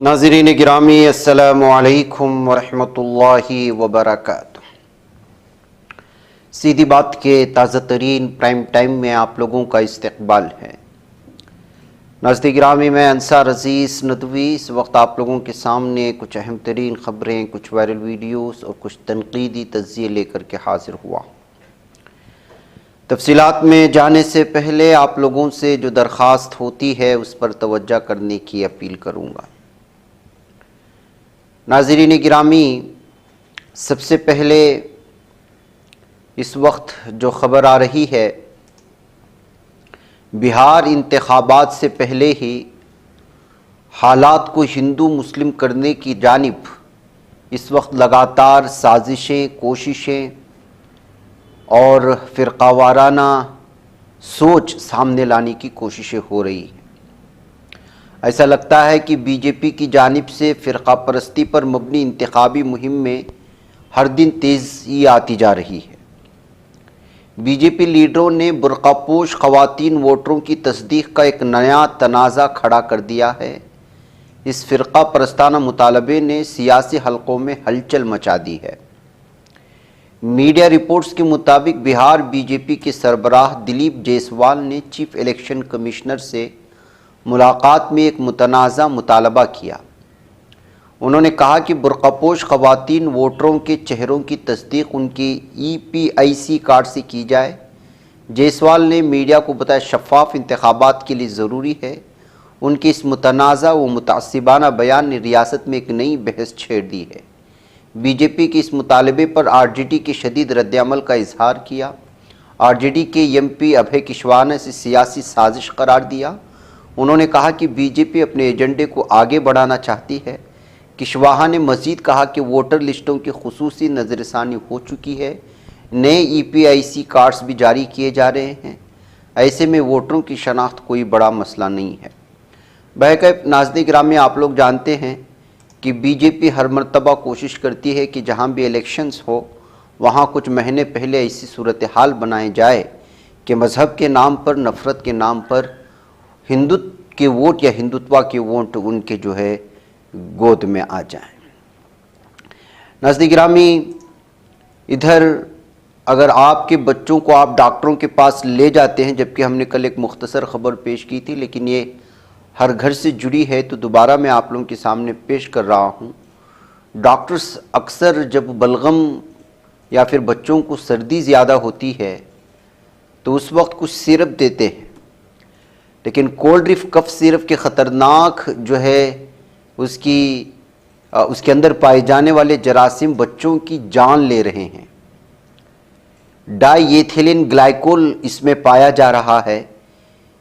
नाज़रीन गिरामी अस्सलामु अलैकुम वरहमतुल्लाहि वबरकातुह। सीधी बात के ताज़ा तरीन प्राइम टाइम में आप लोगों का इस्तकबाल है। नाज़रीन गिरामी, मैं अंसार अज़ीज़ नदवी इस वक्त आप लोगों के सामने कुछ अहम तरीन ख़बरें, कुछ वायरल वीडियोस और कुछ तनकीदी तज्ज़िये लेकर के हाज़िर हुआ। तफसीलात में जाने से पहले आप लोगों से जो दरख्वास्त होती है उस पर तवज्जो करने की अपील करूँगा। नाज़रीन गिरामी, सबसे पहले इस वक्त जो ख़बर आ रही है, बिहार इंतखाबात से पहले ही हालात को हिंदू मुस्लिम करने की जानिब इस वक्त लगातार साजिशें, कोशिशें और फ़िरक़ावाराना सोच सामने लाने की कोशिशें हो रही हैं। ऐसा लगता है कि बीजेपी की जानिब से फ़िरक़ा परस्ती पर मबनी इंतखाबी मुहिम में हर दिन तेज़ी आती जा रही है। बीजेपी लीडरों ने बुर्क़ापोश ख़वातीन वोटरों की तस्दीक़ का एक नया तनाज़ा खड़ा कर दिया है। इस फ़िरक़ा परस्ताना मुतालबे ने सियासी हलक़ों में हलचल मचा दी है। मीडिया रिपोर्ट्स के मुताबिक बिहार बीजेपी के सरबराह दिलीप जायसवाल ने चीफ इलेक्शन कमिश्नर से मुलाकात में एक मुतनाज़ा मुतालबा किया। उन्होंने कहा कि बुर्क़ापोश ख़वातीन वोटरों के चेहरों की तस्दीक़ उनकी EPIC कार्ड से की जाए। जायसवाल ने मीडिया को बताया शफ़ाफ़ इंतखाबात के लिए ज़रूरी है। उनके इस मुतनाज़ा व मुतासिबाना बयान ने रियासत में एक नई बहस छेड़ दी है। बीजेपी के इस मुतालबे पर RJD के शदीद रद्दअमल का इजहार किया। RJD के MP अभय कुशवाहा ने इसे सियासी साजिश करार दिया। उन्होंने कहा कि बीजेपी अपने एजेंडे को आगे बढ़ाना चाहती है। कुशवाहा ने मज़ीद कहा कि वोटर लिस्टों की खुसूसी नज़रसानी हो चुकी है, नए EPIC कार्ड्स भी जारी किए जा रहे हैं। ऐसे में वोटरों की शनाख्त कोई बड़ा मसला नहीं है। बहरकैफ नाज़रीन गिरामी, आप लोग जानते हैं कि बीजेपी हर मरतबा कोशिश करती है कि जहाँ भी इलेक्शंस हो वहाँ कुछ महीने पहले ऐसी सूरत हाल बनाए जाए कि मज़हब के नाम पर, नफ़रत के नाम पर हिंदुत्व के वोट या हिंदुत्वा के वोट उनके जो है गोद में आ जाएं। नाज़रीन गिरामी, इधर अगर आपके बच्चों को आप डॉक्टरों के पास ले जाते हैं, जबकि हमने कल एक मुख्तसर ख़बर पेश की थी लेकिन ये हर घर से जुड़ी है तो दोबारा मैं आप लोगों के सामने पेश कर रहा हूँ। डॉक्टर्स अक्सर जब बलगम या फिर बच्चों को सर्दी ज़्यादा होती है तो उस वक्त कुछ सिरप देते हैं, लेकिन कोल्ड ड्रिफ कफ सिरप के ख़तरनाक जो है उसके अंदर पाए जाने वाले जरासीम बच्चों की जान ले रहे हैं। डाईएथिलीन ग्लाइकोल इसमें पाया जा रहा है,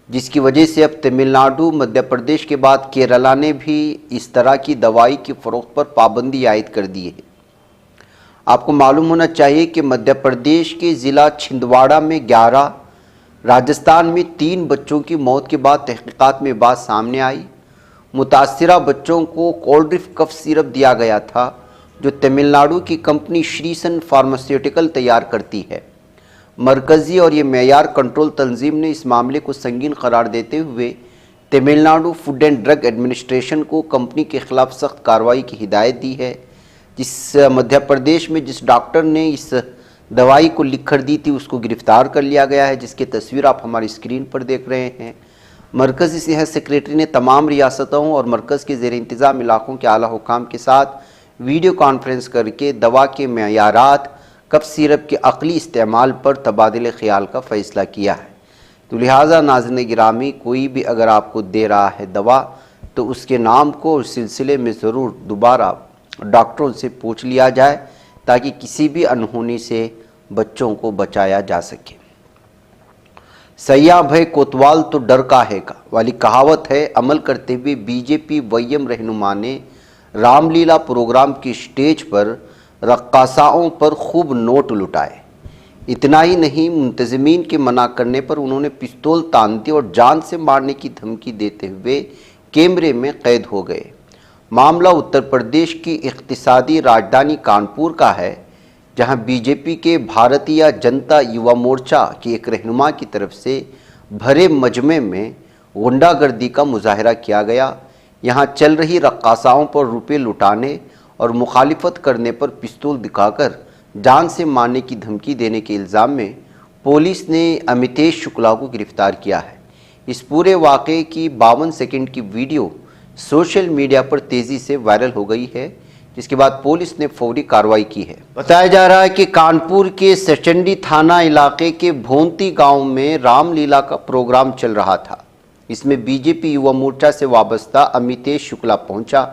जिसकी वजह से अब तमिलनाडु, मध्य प्रदेश के बाद केरला ने भी इस तरह की दवाई की फ़रोख्त पर पाबंदी आयद कर दी है। आपको मालूम होना चाहिए कि मध्य प्रदेश के ज़िला छिंदवाड़ा में 11, राजस्थान में 3 बच्चों की मौत के बाद तहक़ीक़ात में बात सामने आई। मुतासिरा बच्चों को कोल्ड ड्रिफ कफ सिरप दिया गया था जो तमिलनाडु की कंपनी श्रीसन फार्मास्यूटिकल तैयार करती है। मरकज़ी और ये मेयार कंट्रोल तंजीम ने इस मामले को संगीन करार देते हुए Tamil Nadu food and drug administration को कंपनी के ख़िलाफ़ सख्त कार्रवाई की हिदायत दी है। जिस मध्य प्रदेश में जिस डॉक्टर ने इस दवाई को लिख कर दी थी उसको गिरफ़्तार कर लिया गया है, जिसकी तस्वीर आप हमारी स्क्रीन पर देख रहे हैं। मरकज़ी सेहत सेक्रेटरी ने तमाम रियासतों और मरकज़ के ज़ेर इंतज़ाम इलाक़ों के आला हुकाम के साथ वीडियो कॉन्फ्रेंस करके दवा के मेयारात, कफ सिरप के अक़ली इस्तेमाल पर तबादले ख़याल का फ़ैसला किया है। तो लिहाजा नाज़रीन गिरामी, कोई भी अगर आपको दे रहा है दवा तो उसके नाम को उस सिलसिले में ज़रूर दोबारा डॉक्टरों से पूछ लिया जाए ताकि किसी भी अनहोनी से बच्चों को बचाया जा सके। सैया भय कोतवाल तो डर काहे का वाली कहावत है अमल करते हुए बीजेपी वयम रहनुमा ने रामलीला प्रोग्राम की स्टेज पर रक्कासाओं पर खूब नोट लुटाए। इतना ही नहीं, मुंतज़मीन के मना करने पर उन्होंने पिस्तौल तान दी और जान से मारने की धमकी देते हुए कैमरे में कैद हो गए। मामला उत्तर प्रदेश की इक़्तिसादी राजधानी कानपुर का है, जहां बीजेपी के भारतीय जनता युवा मोर्चा की एक रहनुमा की तरफ से भरे मजमे में गुंडागर्दी का मुजाहरा किया गया। यहाँ चल रही रक्कासाओं पर रुपये लुटाने और मुखालिफत करने पर पिस्तौल दिखाकर जान से मारने की धमकी देने के इल्ज़ाम में पुलिस ने अमितेश शुक्ला को गिरफ्तार किया है। इस पूरे वाक़े की 52 सेकंड की वीडियो सोशल मीडिया पर तेज़ी से वायरल हो गई है, जिसके बाद पुलिस ने फौरी कार्रवाई की है। बताया जा रहा है कि कानपुर के सचंडी थाना इलाके के भोंती गांव में रामलीला का प्रोग्राम चल रहा था। इसमें बीजेपी युवा मोर्चा से वाबस्ता अमितेश शुक्ला पहुंचा।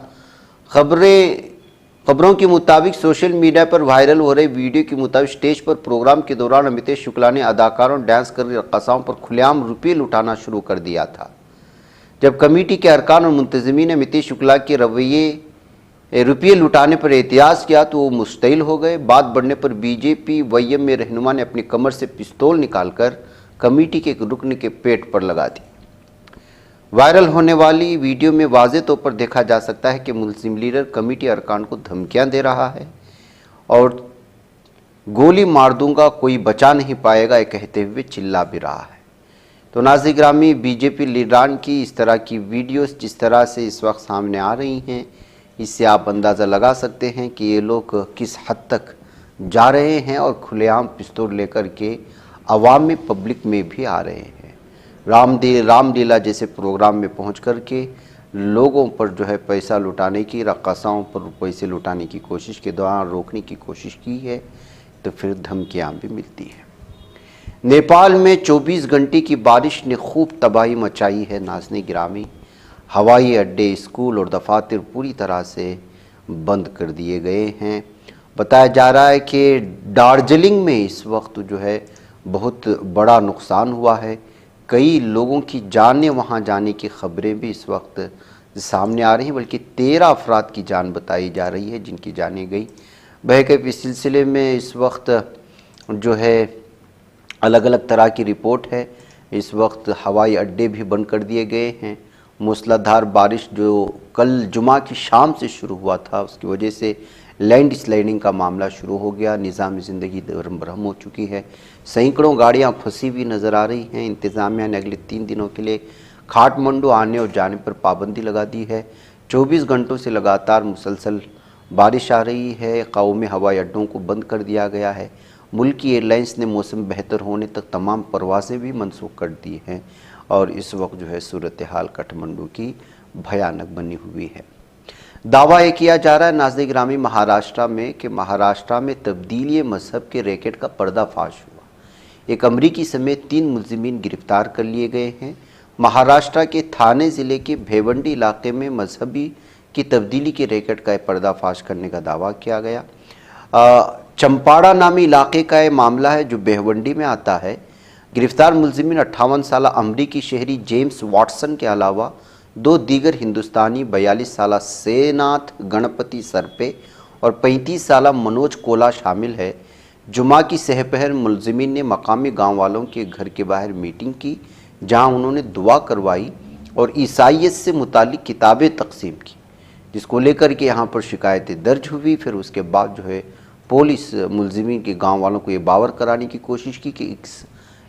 खबरों के मुताबिक सोशल मीडिया पर वायरल हो रहे वीडियो के मुताबिक स्टेज पर प्रोग्राम के दौरान अमितेश शुक्ला ने अदाकारों, डांस कर रही रक्कासाओं पर खुलेआम रुपये लुटाना शुरू कर दिया था। जब कमेटी के अरकान और मुंतज़मीन ने अमितेश शुक्ला के रवैये रुपये लुटाने पर एहतियाज किया तो वो मुस्तैल हो गए। बात बढ़ने पर बीजेपी वैयम में रहनुमा ने अपनी कमर से पिस्तौल निकालकर कमेटी के एक रुकन के पेट पर लगा दी। वायरल होने वाली वीडियो में वाज़े तौर पर देखा जा सकता है कि मुस्लिम लीडर कमेटी अरकान को धमकियां दे रहा है और गोली मार दूंगा, कोई बचा नहीं पाएगा, ये कहते हुए चिल्ला भी रहा है। तो नाज़रीन ग्रामी, बीजेपी लीडरान की इस तरह की वीडियोस जिस तरह से इस वक्त सामने आ रही हैं, इससे आप अंदाज़ा लगा सकते हैं कि ये लोग किस हद तक जा रहे हैं और खुलेआम पिस्तौल लेकर के अवाम में, पब्लिक में भी आ रहे हैं। रामलीला जैसे प्रोग्राम में पहुंच कर के लोगों पर जो है पैसा लुटाने की, रक्कासाओं पर पैसे लुटाने की कोशिश के दौरान रोकने की कोशिश की है तो फिर धमकियां भी मिलती है। नेपाल में 24 घंटे की बारिश ने खूब तबाही मचाई है। नाज़रीन गिरामी, हवाई अड्डे, स्कूल और दफातर पूरी तरह से बंद कर दिए गए हैं। बताया जा रहा है कि दार्जिलिंग में इस वक्त जो है बहुत बड़ा नुकसान हुआ है। कई लोगों की जानें वहां जाने की खबरें भी इस वक्त सामने आ रही हैं, बल्कि 13 अफराद की जान बताई जा रही है जिनकी जानें गई। बहरकैफ इस सिलसिले में इस वक्त जो है अलग अलग तरह की रिपोर्ट है। इस वक्त हवाई अड्डे भी बंद कर दिए गए हैं। मूसलाधार बारिश जो कल जुमा की शाम से शुरू हुआ था, उसकी वजह से लैंड स्लाइडिंग का मामला शुरू हो गया। निज़ाम ज़िंदगी दरम बरहम हो चुकी है। सैकड़ों गाड़ियां फंसी हुई नज़र आ रही हैं। इंतज़ामिया ने अगले 3 दिनों के लिए काठमांडू आने और जाने पर पाबंदी लगा दी है। 24 घंटों से लगातार मुसलसल बारिश आ रही है। कौमी हवाई अड्डों को बंद कर दिया गया है। मुल्की एयरलाइंस ने मौसम बेहतर होने तक तमाम परवाज़ें भी मनसूख कर दी हैं और इस वक्त जो है सूरत हाल काठमांडू की भयानक बनी हुई है। दावा ये किया जा रहा है नाज़रीन गिरामी महाराष्ट्र में कि महाराष्ट्र में तब्दीली मजहब के रैकेट का पर्दाफाश हुआ। एक अमरीकी समेत 3 मुलजिमीन गिरफ्तार कर लिए गए हैं। महाराष्ट्र के थाने ज़िले के भेवंडी इलाके में मजहबी की तब्दीली के रैकेट का पर्दाफाश करने का दावा किया गया। चंपाड़ा नामी इलाके का ये मामला है जो भेवंडी में आता है। गिरफ्तार मुलजिमीन 58 साल अमरीकी शहरी जेम्स वाटसन के अलावा 2 दीगर हिंदुस्तानी 42 साल सेनाथ गणपति सरपे और 35 साल मनोज कोला शामिल है। जुमा की सहपहर मुलजिमीन ने मकामी गांव वालों के घर के बाहर मीटिंग की, जहां उन्होंने दुआ करवाई और ईसाइयत से मुतालिक किताबें तकसीम की, जिसको लेकर के यहाँ पर शिकायतें दर्ज हुई। फिर उसके बाद जो है पुलिस मुलजिमीन के गांव वालों को ये बावर कराने की कोशिश की कि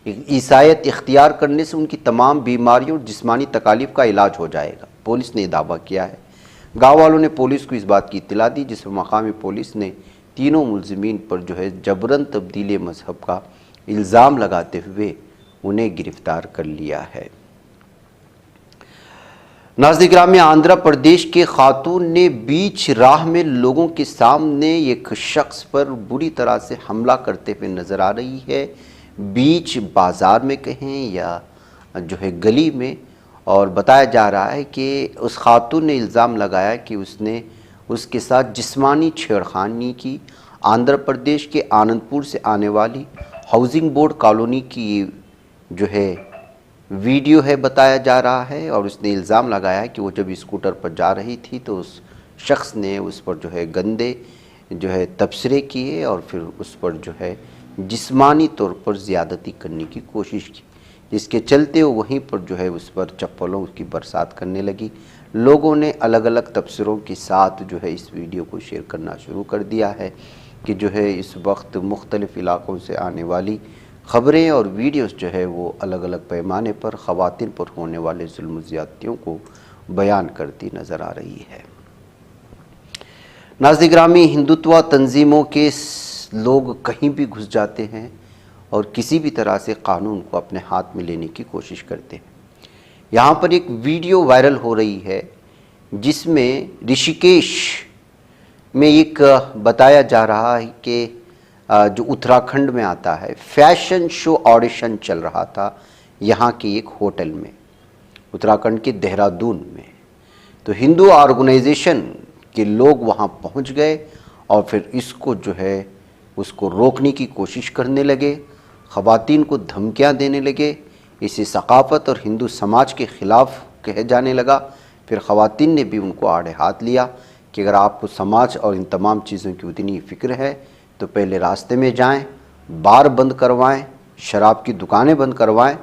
ईसाइयत इख्तियार करने से उनकी तमाम बीमारियों और जिस्मानी तकालीफ का इलाज हो जाएगा। पुलिस ने दावा किया है। गाँव वालों ने पुलिस को इस बात की इत्तला दी, जिस पर मकामी पुलिस ने तीनों मुलजिमीन पर जो है जबरन तब्दीली मजहब का इल्ज़ाम लगाते हुए उन्हें गिरफ्तार कर लिया है। नाज़रीन गिरामी, आंध्र प्रदेश के खातून ने बीच राह में लोगों के सामने एक शख्स पर बुरी तरह से हमला करते हुए नज़र आ रही है। बीच बाज़ार में कहें या जो है गली में, और बताया जा रहा है कि उस खातून ने इल्ज़ाम लगाया कि उसने उसके साथ जिस्मानी छेड़खानी की। आंध्र प्रदेश के आनंदपुर से आने वाली हाउसिंग बोर्ड कॉलोनी की जो है वीडियो है बताया जा रहा है, और उसने इल्ज़ाम लगाया कि वो जब स्कूटर पर जा रही थी तो उस शख्स ने उस पर जो है गंदे जो है तबसरे किए और फिर उस पर जो है जिस्मानी तौर पर ज़्यादती करने की कोशिश की, जिसके चलते वो वहीं पर जो है उस पर चप्पलों की बरसात करने लगी। लोगों ने अलग अलग तबसरों के साथ जो है इस वीडियो को शेयर करना शुरू कर दिया है कि जो है इस वक्त मुख्तलिफ़ इलाक़ों से आने वाली ख़बरें और वीडियोस जो है वो अलग अलग पैमाने पर ख़वातीन पर होने वाले जुल्म ज़्यादतियों को बयान करती नज़र आ रही है। नाज़रीन गिरामी, हिंदुत्व तंजीमों के लोग कहीं भी घुस जाते हैं और किसी भी तरह से कानून को अपने हाथ में लेने की कोशिश करते हैं। यहाँ पर एक वीडियो वायरल हो रही है जिसमें ऋषिकेश में एक बताया जा रहा है कि जो उत्तराखंड में आता है, फैशन शो ऑडिशन चल रहा था यहाँ के एक होटल में, उत्तराखंड के देहरादून में। तो हिंदू ऑर्गेनाइजेशन के लोग वहाँ पहुँच गए और फिर इसको जो है उसको रोकने की कोशिश करने लगे, ख़वातीन को धमकियाँ देने लगे, इसे सकाफ़त और हिंदू समाज के ख़िलाफ़ कहे जाने लगा। फिर ख़वातीन ने भी उनको आड़े हाथ लिया कि अगर आपको समाज और इन तमाम चीज़ों की उतनी फ़िक्र है तो पहले रास्ते में जाएं, बार बंद करवाएं, शराब की दुकानें बंद करवाएं,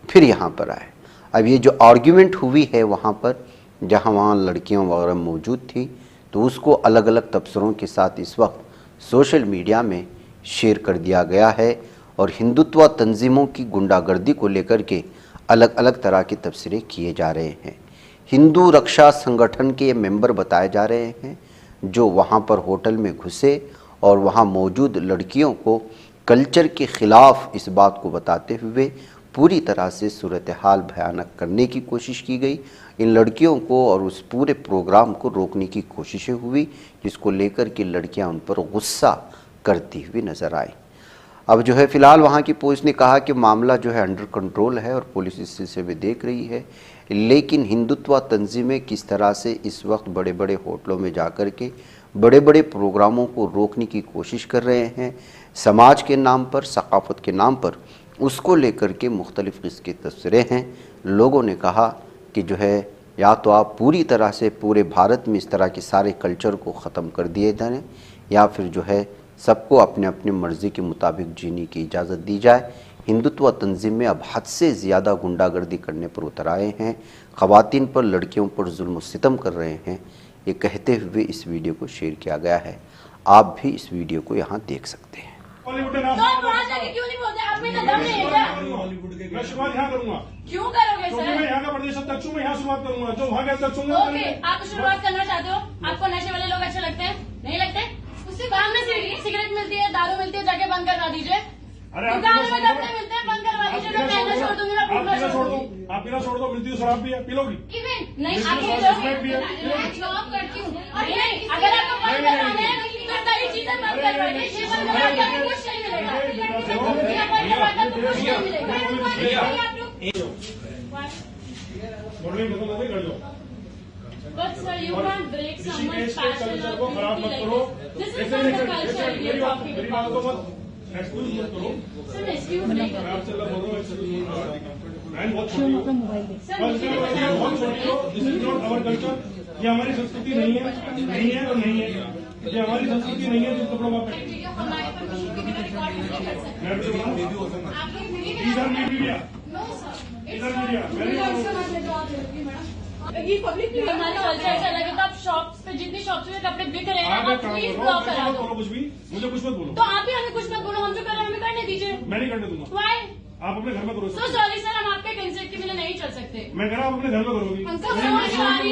फिर यहाँ पर आए। अब ये जो आर्ग्यूमेंट हुई है वहाँ पर, जहाँ वहाँ लड़कियाँ वगैरह मौजूद थी, तो उसको अलग अलग तबसरों के साथ इस वक्त सोशल मीडिया में शेयर कर दिया गया है और हिंदुत्व तंजीमों की गुंडागर्दी को लेकर के अलग अलग तरह के तबसरे किए जा रहे हैं। हिंदू रक्षा संगठन के मेंबर बताए जा रहे हैं जो वहाँ पर होटल में घुसे और वहाँ मौजूद लड़कियों को कल्चर के ख़िलाफ़ इस बात को बताते हुए पूरी तरह से सूरत हाल भयानक करने की कोशिश की गई। इन लड़कियों को और उस पूरे प्रोग्राम को रोकने की कोशिशें हुई, जिसको लेकर के लड़कियां उन पर गुस्सा करती हुई नज़र आई। अब जो है फ़िलहाल वहाँ की पुलिस ने कहा कि मामला जो है अंडर कंट्रोल है और पुलिस इस सिलसिले में देख रही है, लेकिन हिंदुत्व तंजीमें किस तरह से इस वक्त बड़े बड़े होटलों में जा कर के बड़े बड़े प्रोग्रामों को रोकने की कोशिश कर रहे हैं, समाज के नाम पर, सकाफ़त के नाम पर, उसको लेकर के मुख्तलिफ़ किस्म के तबसरे हैं। लोगों ने कहा कि जो है या तो आप पूरी तरह से पूरे भारत में इस तरह के सारे कल्चर को ख़त्म कर दिए जाएं या फिर जो है सबको अपने अपने मर्ज़ी के मुताबिक जीने की इजाज़त दी जाए। हिंदुत्व तंजीम में अब हद से ज़्यादा गुंडागर्दी करने पर उतर आए हैं, ख़वातीन पर, लड़कियों पर जुल्म सितम कर रहे हैं। ये कहते हुए इस वीडियो को शेयर किया गया है। आप भी इस वीडियो को यहाँ देख सकते हैं। तो आप वहाँ जाके क्यों नहीं बोलते? आप में इतना दम नहीं है क्या? मैं शुरुआत यहाँ करूंगा। क्यों करोगे क्योंकि सर? मैं यहाँ का प्रदेश अध्यक्ष हूँ, मैं यहाँ शुरुआत करूंगा। जो वहाँ के अध्यक्ष होंगे ओके, आप शुरुआत करना चाहते हो? आपको नशे वाले लोग अच्छे लगते हैं? नहीं लगते? उससे काम में सिगरेट मिलती है, दारू मिलती है, जाके बंद करवा दीजिए। दुकान में कपड़े मिलते हैं, बंद करवा दीजिए। मैं पहनना छोड़ दूंगी, मैं फूटना छोड़ दूंगी। आप पीना छोड़ दो, मिलती है शराब भी है, पी लोगी। नहीं, आप जॉब करती हूँ। अगर आपको बंद करवाना है तो सारी चीजें बंद करवाइए। ये बंद करवा के आपको कुछ नहीं मिलेगा। ये बंद करवा के आपको कुछ नहीं मिलेगा। मॉडलिंग खत्म हो गई, कर लो। But sir, you can't break someone's passion culture or को खराब मत करो। this is not the culture we are talking मेरी बात को about. मत एक्सक्यूज मत करो। Sir, excuse me. मैं आपसे बोल रहा हूँ, एक्सक्यूज मत करो। बहन बहुत छोटी हो, Sir, बहुत छोटी हो। This is not our culture. ये हमारी संस्कृति नहीं है, नहीं है और नहीं है। ये हमारी संस्कृति नहीं है। जो कपड़ों का वीडियो हमारे परमिशन के बिना रिकॉर्ड नहीं कर सकते। मैं भी बोल आप लोग वीडियो इधर मीडिया, नो सर, इधर मीडिया, हमारे कल्चर ऐसा लगे तो आप शॉप्स पे, जितनी शॉप्स में कपड़े बिक रहे हैं, आप प्लीज ब्लॉक करा दो। कुछ भी मुझे कुछ मत बोलो। तो आप ही हमें कुछ मत बोलो, हम जो कर रहे हैं हमें करने दीजिए। मैं नहीं करने दूंगा। Why? आप अपने घर में करो। So sorry sir, हम आपके कंसेंट के बिना नहीं चल सकते। मैं कह रहा हूँ अपने घर में करोगी। So sorry, so sorry,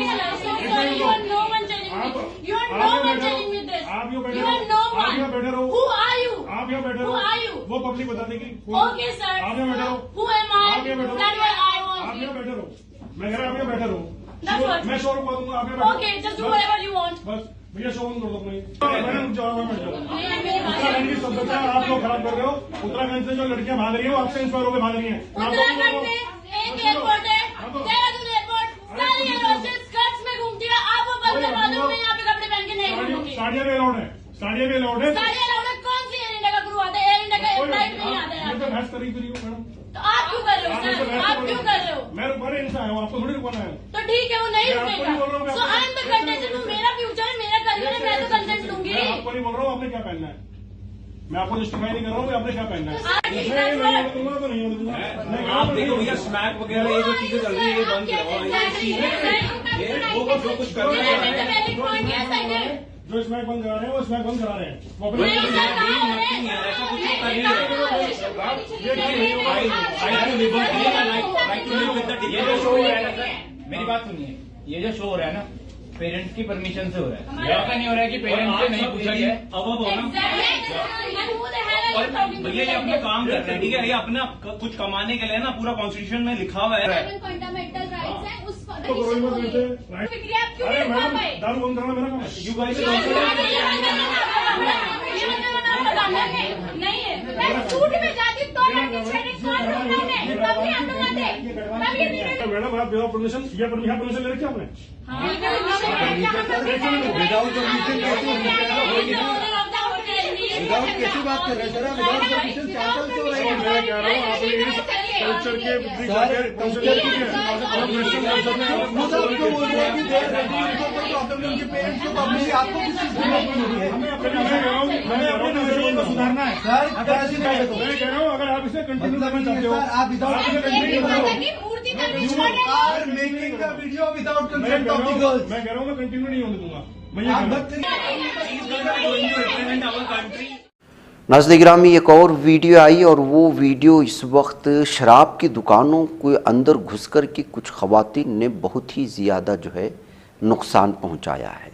you are no one telling me. You are no one telling me this. आप यहाँ बैठे You रहो। are no आप यहाँ बैठे one. रहो। Who are you? आप यहाँ बैठे Who रहो। are you? वो पब्लिक बता देगी। Okay sir. आप यहाँ बैठे रहो। Who am I? आप यहाँ बैठे रहो। That way I आप want यहाँ you. बैठे रहो। मैं कह रहा हूँ आप यहाँ बैठे रहो। That's what. मैं शोरूम कर दूंगा, आप यहाँ बैठो। Okay, just do whatever you want. बस भैया शोरूम कर दो अपने। मैडम जाओ, मैं बैठ जाओ। नहीं, मेरी बात उत्तराखंड की सभ्यता आप लोग खराब कर रहे हो। उत्तराखंड से जो लड़कियां भाग रही है वो आपसे इंस्पायर होकर भाग रही है। उत्तराखंड में एक एयरपोर्ट है, देहरादून एयरपोर्ट, सारी एयरपोर्ट स्कर्ट्स में घूमती है। आप वो बंद करवा दो, मैं यहाँ पे कपड़े पहन के नहीं घूमूंगी। साड़ियाँ भी अलाउड है, साड़ियाँ भी अलाउड है। साड़ी अलाउड है? कौन सी एयर इंडिया का क्रू आता है? एयर इंडिया का फ्लाइट नहीं आता है। मैं तो बहस करी फिर मैडम। तो आप क्यों कर रहे हो सर? आप क्यों कर रहे हो? मैं रुकवाने इंसान हूँ, आपको थोड़ी रुकवाना है। तो ठीक है, वो नहीं मैं आपको नहीं बोल रहा हूँ, रुकेगा। मैं सो आई एम द कंटेंट, वो मेरा फ्यूचर है, मेरा करियर है, मैं तो कंटेंट लूंगी। मैं आपको नहीं बोल रहा हूँ आपने क्या पहनना है। मैं आपको जस्टिफाई नहीं कर रहा हूँ कि आपने क्या पहनना है। आप नहीं उड़ूंगा तो नहीं उड़ूंगा। आप देखो भैया स्मैक वगैरह ये जो चीजें चल रही है ये बंद करवाओ। वो जो कुछ कर रहे हैं जो स्मैक बंद करा रहे हैं वो स्मैक बंद करा रहे हैं। वो अपने नहीं सर, ऐसा कुछ कर नहीं रहे। मेरी बात सुनिए, ये जो शो हो रहा है ना, पेरेंट्स की परमिशन से हो रहा है। यहाँ पे नहीं हो रहा है कि पेरेंट्स से नहीं पूछा गया है। अब हो ना। और भैया ये अपना काम कर रहे हैं, ठीक है, ये अपना कुछ कमाने के लिए ना पूरा कॉन्स्टिट्यूशन में लिखा हुआ है। फंडामेंटल राइट्स है उस तो कोई मत बोलते, अरे मैडम दारू बंद करना मेरा काम है। यू गाइस नहीं है, मैं सूट में जाती तो मैं पीछे तब नहीं हम लोग आते। मैडम आप विदाउट परमिशन या परमिशन ले रखी आपने? विदाउट कैसी बात कर रहे हैं सर? विदाउट परमिशन क्या चल तो रही है? मैं कह रहा हूँ आपने इस कल्चर के क्यों बोल रहे हैं कि प्रॉब्लम उनके पेरेंट्स को पब्लिक आपको किस चीज की प्रॉब्लम हो रही है? हमें अपने नजरिए को सुधारना है सर। मैं कह रहा हूँ अगर आप इसे कंटिन्यू करना चाहते हो, आप without making the video without consent of the girls. मैं कह रहा हूँ मैं कंटिन्यू नहीं होने दूंगा। मैं ये आप कह रहा मत करिए। नाज़रीन गिरामी, एक और वीडियो आई और वो वीडियो इस वक्त शराब की दुकानों के अंदर घुस कर के कुछ ख़वातीन ने बहुत ही ज़्यादा जो है नुकसान पहुंचाया है।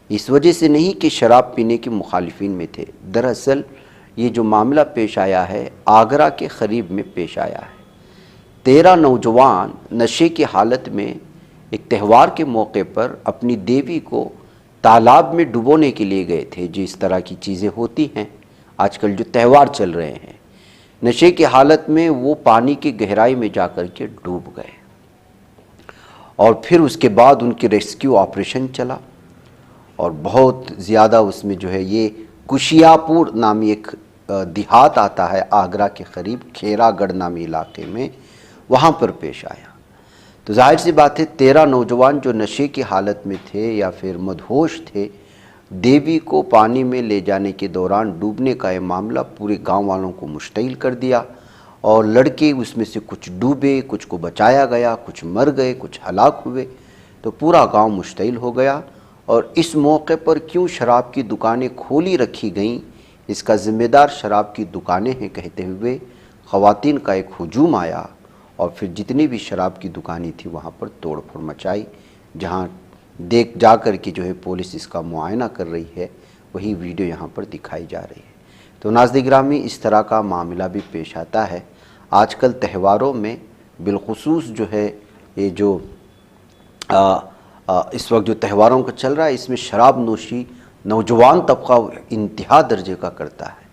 इस वजह से नहीं कि शराब पीने के मुखालिफिन में थे, दरअसल ये जो मामला पेश आया है आगरा के करीब में पेश आया है। 13 नौजवान नशे की हालत में एक त्यौहार के मौके पर अपनी देवी को तालाब में डुबोने के लिए गए थे। जो इस तरह की चीज़ें होती हैं आजकल, जो त्यौहार चल रहे हैं, नशे की हालत में वो पानी की गहराई में जाकर के डूब गए और फिर उसके बाद उनकी रेस्क्यू ऑपरेशन चला और बहुत ज़्यादा उसमें जो है ये कुशियापुर नामी एक देहात आता है आगरा के करीब, खेरागढ़ नामी इलाके में, वहाँ पर पेश आया। तो जाहिर सी बात है 13 नौजवान जो नशे की हालत में थे या फिर मदहोश थे, देवी को पानी में ले जाने के दौरान डूबने का ये मामला पूरे गांव वालों को मुश्तइल कर दिया और लड़के उसमें से कुछ डूबे, कुछ को बचाया गया, कुछ मर गए, कुछ हलाक हुए। तो पूरा गांव मुश्तइल हो गया और इस मौके पर क्यों शराब की दुकानें खोली रखी गईं, इसका ज़िम्मेदार शराब की दुकानें हैं कहते हुए ख़वातीन का एक हुजूम आया और फिर जितनी भी शराब की दुकानें थी वहाँ पर तोड़ फोड़ मचाई। जहाँ देख जा कर के जो है पुलिस इसका मुआयना कर रही है, वही वीडियो यहाँ पर दिखाई जा रही है। तो नाज़रीन गिरामी, इस तरह का मामला भी पेश आता है। आजकल त्योहारों में बिलखुसूस जो है ये जो इस वक्त जो त्योहारों का चल रहा है, इसमें शराब नोशी नौजवान तबका इंतहा दर्जे का करता है।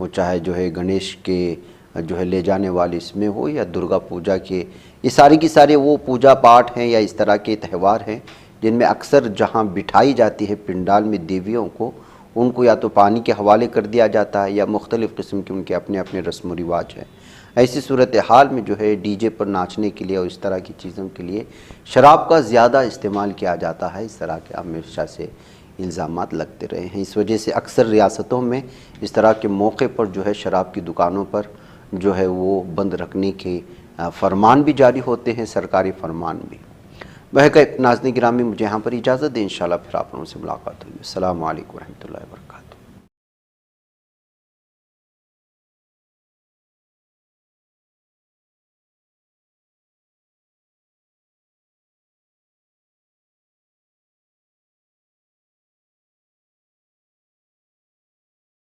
वो चाहे जो है गणेश के जो है ले जाने वाले इसमें हो या दुर्गा पूजा के, ये सारी की सारे वो पूजा पाठ हैं या इस तरह के त्यौहार हैं जिनमें अक्सर जहाँ बिठाई जाती है पिंडाल में देवियों को, उनको या तो पानी के हवाले कर दिया जाता है या मुख्तलिफ़ किस्म के उनके अपने अपने रस्म व रिवाज हैं। ऐसी सूरत हाल में जो है डीजे पर नाचने के लिए और इस तरह की चीज़ों के लिए शराब का ज़्यादा इस्तेमाल किया जाता है। इस तरह के हमेशा से इल्ज़ामात लगते रहे हैं। इस वजह से अक्सर रियासतों में इस तरह के मौके पर जो है शराब की दुकानों पर जो है वो बंद रखने के फरमान भी जारी होते हैं, सरकारी फरमान भी। बहरकैफ नाज़रीन गिरामी, मुझे यहाँ पर इजाज़त दें, इंशाअल्लाह फिर आप लोगों से मुलाकात होगी। अस्सलामु अलैकुम व रहमतुल्लाहि व बरकातहू।